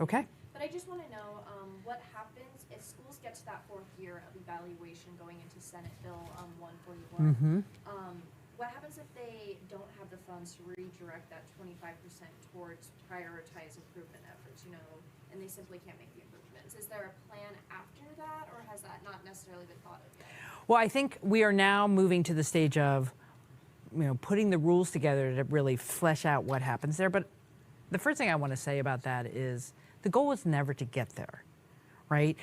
Okay. But I just want to know what happens if schools get to that fourth year of evaluation going into Senate Bill 141. Mm-hmm. What happens if they don't have the funds to redirect that 25% towards prioritize improvement efforts, and they simply can't make the improvements? Is there a plan after that, or has that not necessarily been thought of yet? Well, I think we are now moving to the stage of, putting the rules together to really flesh out what happens there. But the first thing I want to say about that is the goal is never to get there, right?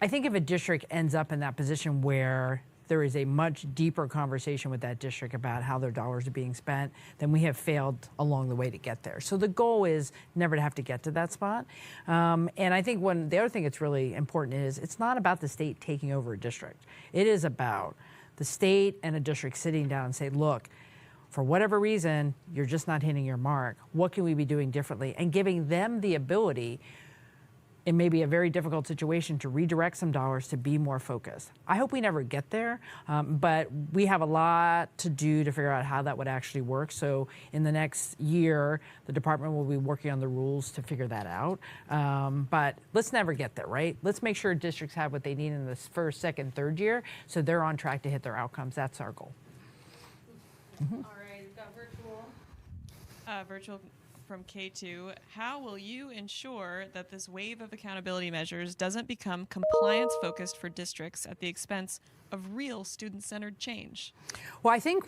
I think if a district ends up in that position where there is a much deeper conversation with that district about how their dollars are being spent, then we have failed along the way to get there. So the goal is never to have to get to that spot. And I think the other thing that's really important is it's not about the state taking over a district. It is about the state and a district sitting down and say, look, for whatever reason, you're just not hitting your mark. What can we be doing differently? And giving them the ability, it may be a very difficult situation, to redirect some dollars to be more focused. I hope we never get there, but we have a lot to do to figure out how that would actually work. So in the next year, the department will be working on the rules to figure that out. But let's never get there, right? Let's make sure districts have what they need in this first, second, third year, so they're on track to hit their outcomes. That's our goal. All right, we've got virtual from K2. How will you ensure that this wave of accountability measures doesn't become compliance focused for districts at the expense of real student-centered change? Well, I think,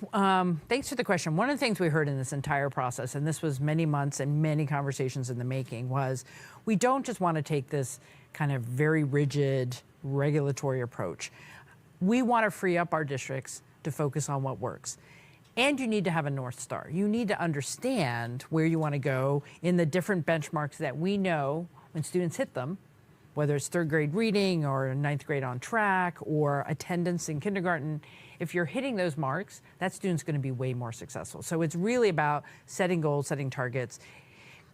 thanks for the question. One of the things we heard in this entire process, and this was many months and many conversations in the making, was we don't just want to take this kind of very rigid regulatory approach. We want to free up our districts to focus on what works. And you need to have a North Star. You need to understand where you want to go in the different benchmarks that we know when students hit them, whether it's third grade reading or ninth grade on track or attendance in kindergarten. If you're hitting those marks, that student's going to be way more successful. So it's really about setting goals, setting targets.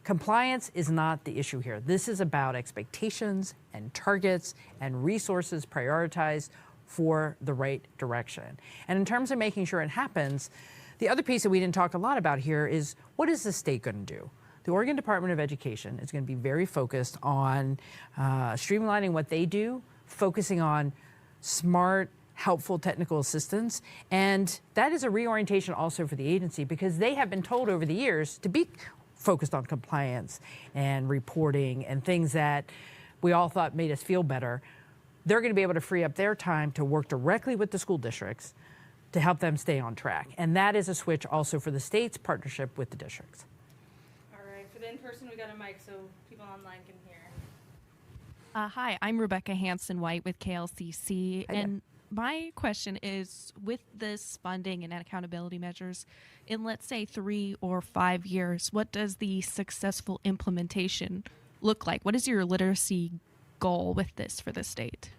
Compliance is not the issue here. This is about expectations and targets and resources prioritized for the right direction. And in terms of making sure it happens, the other piece that we didn't talk a lot about here is, what is the state going to do? The Oregon Department of Education is going to be very focused on streamlining what they do, focusing on smart, helpful technical assistance. And that is a reorientation also for the agency, because they have been told over the years to be focused on compliance and reporting and things that we all thought made us feel better. They're going to be able to free up their time to work directly with the school districts to help them stay on track. And that is a switch also for the state's partnership with the districts. All right, for the in-person, we got a mic so people online can hear. Hi, I'm Rebecca Hanson-White with KLCC. Hi there. And my question is, with this funding and accountability measures, in let's say 3 or 5 years, what does the successful implementation look like? What is your literacy goal with this for the state?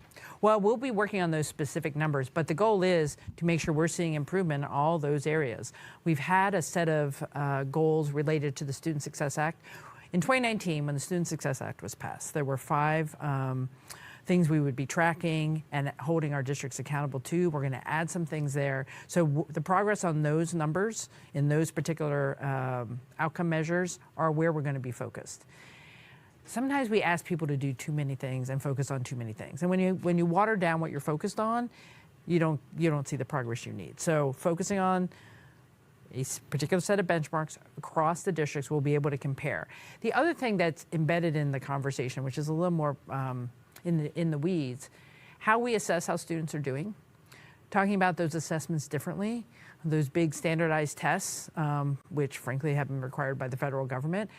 Well, we'll be working on those specific numbers, but the goal is to make sure we're seeing improvement in all those areas. We've had a set of goals related to the Student Success Act. In 2019, when the Student Success Act was passed, there were 5 things we would be tracking and holding our districts accountable to. We're going to add some things there. So the progress on those numbers in those particular outcome measures are where we're going to be focused. Sometimes we ask people to do too many things and focus on too many things. And when you water down what you're focused on, you don't see the progress you need. So focusing on a particular set of benchmarks across the districts, we'll be able to compare. The other thing that's embedded in the conversation, which is a little more in the weeds, how we assess how students are doing, talking about those assessments differently, those big standardized tests, which frankly have been required by the federal government.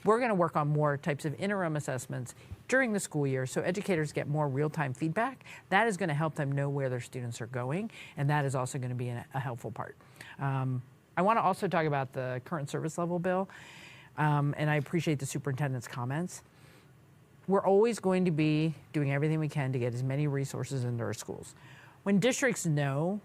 We're going to work on more types of interim assessments during the school year so educators get more real-time feedback. That is going to help them know where their students are going, and that is also going to be a helpful part. I want to also talk about the current service level bill, and I appreciate the superintendent's comments. We're always going to be doing everything we can to get as many resources into our schools. When districts know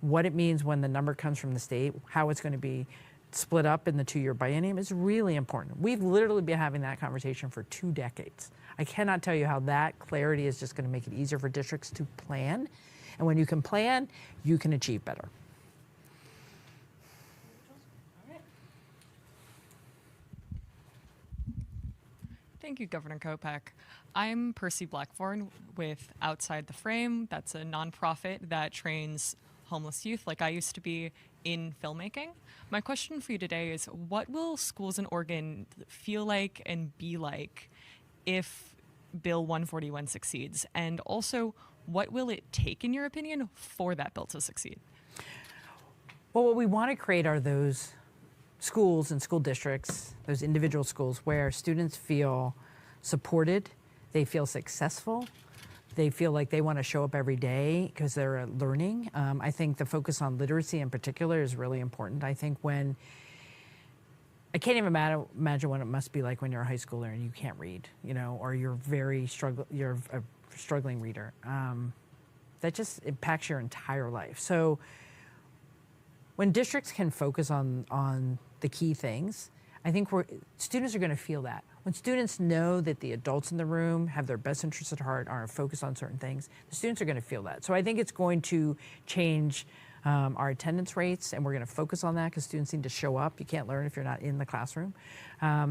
what it means when the number comes from the state, how it's going to be split up in the 2-year biennium is really important. We've literally been having that conversation for 2 decades. I cannot tell you how that clarity is just going to make it easier for districts to plan. And when you can plan, you can achieve better. Thank you, Governor Kotek. I'm Percy Blackthorn with Outside the Frame. That's a nonprofit that trains homeless youth, like I used to be, in filmmaking. My question for you today is, what will schools in Oregon feel like and be like if Bill 141 succeeds? And also, what will it take, in your opinion, for that bill to succeed? Well, what we want to create are those schools and school districts, those individual schools where students feel supported, they feel successful, they feel like they want to show up every day because they're learning. I think the focus on literacy in particular is really important. I think I can't even imagine what it must be like when you're a high schooler and you can't read, or you're you're a struggling reader. That just impacts your entire life. So when districts can focus on the key things, I think students are going to feel that. When students know that the adults in the room have their best interests at heart, are focused on certain things, the students are going to feel that. So I think it's going to change our attendance rates, and we're going to focus on that because students need to show up. You can't learn if you're not in the classroom.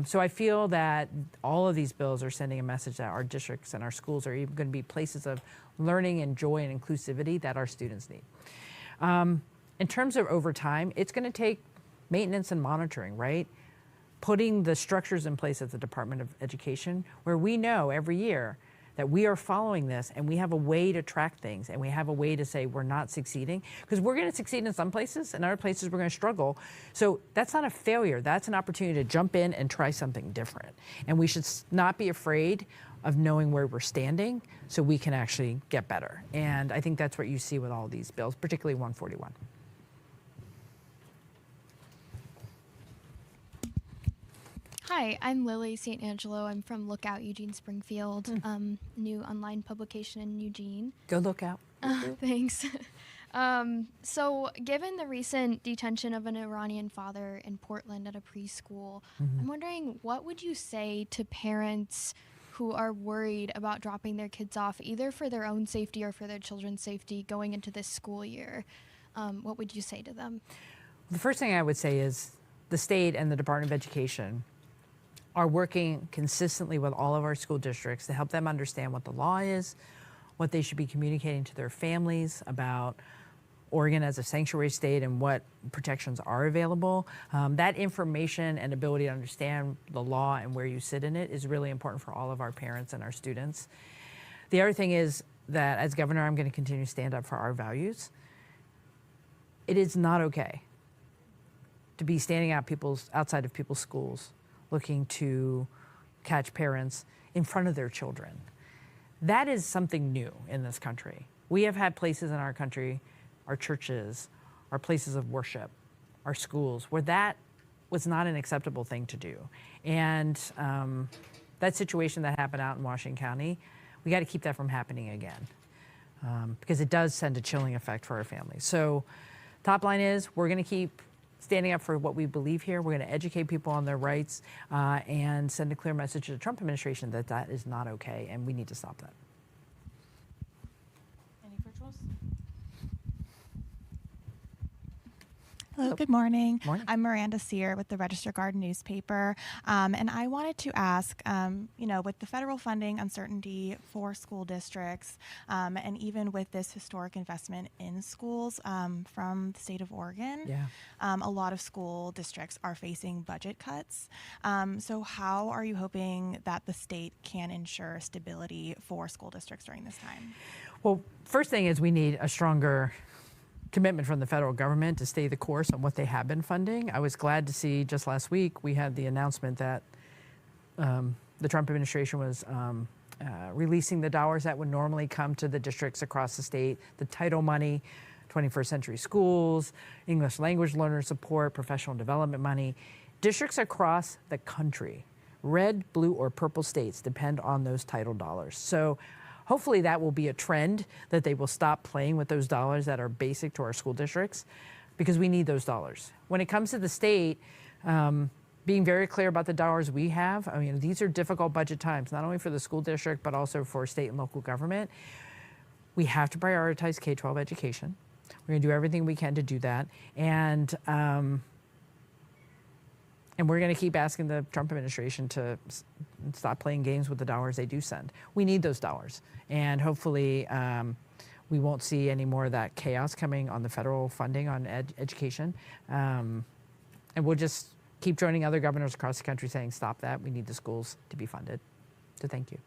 So I feel that all of these bills are sending a message that our districts and our schools are even going to be places of learning and joy and inclusivity that our students need. In terms of over time, it's going to take maintenance and monitoring, right? Putting the structures in place at the Department of Education where we know every year that we are following this and we have a way to track things and we have a way to say we're not succeeding, because we're going to succeed in some places and other places we're going to struggle. So that's not a failure. That's an opportunity to jump in and try something different. And we should not be afraid of knowing where we're standing so we can actually get better. And I think that's what you see with all these bills, particularly 141. Hi, I'm Lily St. Angelo. I'm from Lookout Eugene Springfield, new online publication in Eugene. Go Lookout. Thanks. So given the recent detention of an Iranian father in Portland at a preschool, I'm wondering, what would you say to parents who are worried about dropping their kids off, either for their own safety or for their children's safety going into this school year? What would you say to them? The first thing I would say is the state and the Department of Education are working consistently with all of our school districts to help them understand what the law is, what they should be communicating to their families about Oregon as a sanctuary state and what protections are available. That information and ability to understand the law and where you sit in it is really important for all of our parents and our students. The other thing is that as governor, I'm going to continue to stand up for our values. It is not okay to be standing outside of people's schools looking to catch parents in front of their children. That is something new in this country. We have had places in our country, our churches, our places of worship, our schools, where that was not an acceptable thing to do. And that situation that happened out in Washington County, we got to keep that from happening again, because it does send a chilling effect for our families. So top line is, we're going to keep standing up for what we believe here. We're going to educate people on their rights and send a clear message to the Trump administration that that is not okay, and we need to stop that. Any virtuals? Hello, good morning. Morning. I'm Miranda Sear with the Register Guard newspaper. And I wanted to ask, with the federal funding uncertainty for school districts, and even with this historic investment in schools from the state of Oregon, a lot of school districts are facing budget cuts. So how are you hoping that the state can ensure stability for school districts during this time? Well, first thing is we need a stronger commitment from the federal government to stay the course on what they have been funding. I was glad to see just last week we had the announcement that the Trump administration was releasing the dollars that would normally come to the districts across the state, the title money, 21st century schools, English language learner support, professional development money. Districts across the country, red, blue, or purple states, depend on those title dollars. So hopefully that will be a trend, that they will stop playing with those dollars that are basic to our school districts, because we need those dollars. When it comes to the state, being very clear about the dollars we have, I mean, these are difficult budget times, not only for the school district, but also for state and local government. We have to prioritize K-12 education. We're gonna do everything we can to do that. And And we're going to keep asking the Trump administration to stop playing games with the dollars they do send. We need those dollars. And hopefully we won't see any more of that chaos coming on the federal funding on education. And we'll just keep joining other governors across the country saying, stop that. We need the schools to be funded. So thank you.